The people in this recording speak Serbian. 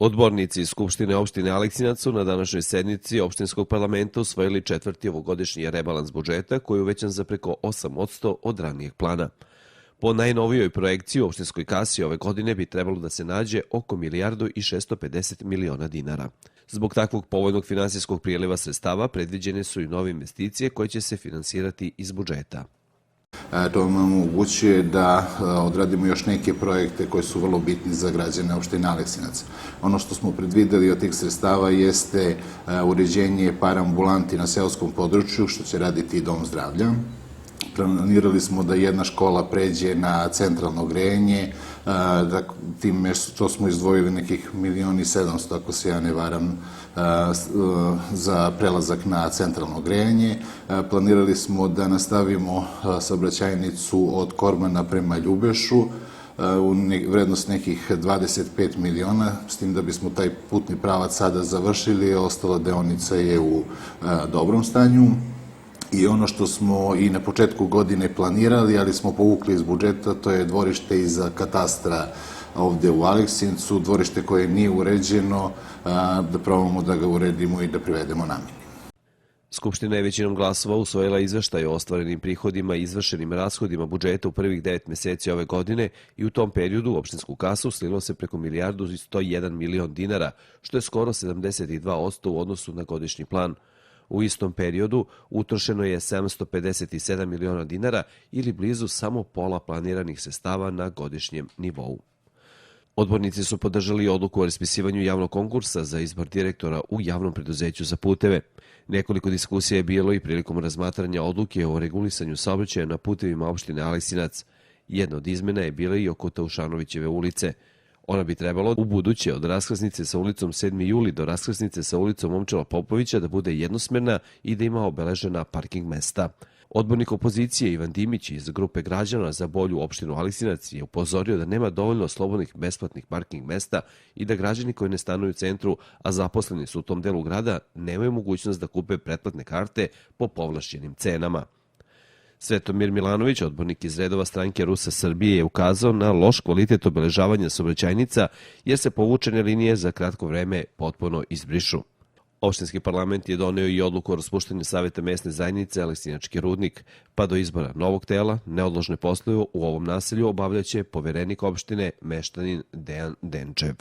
Odbornici iz Skupštine opštine Aleksinac su na današnjoj sednici opštinskog parlamenta usvojili četvrti ovogodišnji rebalans budžeta koji je uvećan za preko 8% od ranijeg plana. Po najnovijoj projekciji u opštinskoj kasi ove godine bi trebalo da se nađe oko 1.650.000.000 dinara. Zbog takvog povoljnog finansijskog prijeliva sredstava predviđene su i nove investicije koje će se finansirati iz budžeta. To nam omogućuje da odradimo još neke projekte koji su vrlo bitni za građane opštine Aleksinac. Ono što smo predvideli od tih sredstava jeste uređenje par ambulanti na seoskom području, što će raditi i Dom zdravlja. Planirali smo da jedna škola pređe na centralno grejanje, time što smo izdvojili nekih 1.700.000, ako se ja ne varam, za prelazak na centralno grejanje. Planirali smo da nastavimo saobraćajnicu od Kormana prema Ljubešu u vrednost nekih 25 miliona, s tim da bismo taj putni pravac sada završili, ostala deonica je u dobrom stanju. I ono što smo i na početku godine planirali, ali smo povukli iz budžeta, to je dvorište iza katastra ovde u Aleksincu, dvorište koje nije uređeno, da probamo da ga uredimo i da privedemo nameni. Skupština je većinom glasova usvojila izveštaj o ostvarenim prihodima i izvršenim rashodima budžeta u prvih 9 meseci ove godine i u tom periodu u opštinsku kasu slilo se preko 1.101.000.000 dinara, što je skoro 72% u odnosu na godišnji plan. U istom periodu utrošeno je 757 miliona dinara ili blizu samo pola planiranih sredstava na godišnjem nivou. Odbornici su podržali odluku o raspisivanju javnog konkursa za izbor direktora u javnom preduzeću za puteve. Nekoliko diskusija je bilo i prilikom razmatranja odluke o regulisanju saobraćaja na putevima opštine Aleksinac. Jedna od izmena je bila i oko Taušanovićeve ulice. Ona bi trebalo u buduće od raskrsnice sa ulicom 7. juli do raskrsnice sa ulicom Momčila Popovića da bude jednosmerna i da ima obeležena parking mesta. Odbornik opozicije Ivan Dimić iz grupe građana za bolju opštinu Aleksinac je upozorio da nema dovoljno slobodnih besplatnih parking mesta i da građani koji ne stanuju u centru, a zaposleni su u tom delu grada, nemaju mogućnost da kupe pretplatne karte po povlašćenim cenama. Svetomir Milanović, odbornik iz redova stranke Rusa Srbije, je ukazao na loš kvalitet obeležavanja saobraćajnica jer se povučene linije za kratko vreme potpuno izbrišu. Opštinski parlament je doneo i odluku o raspuštanju Saveta mesne zajednice Aleksinački rudnik, pa do izbora novog tela neodložne poslove u ovom naselju obavljaće poverenik opštine meštanin Dejan Denčev.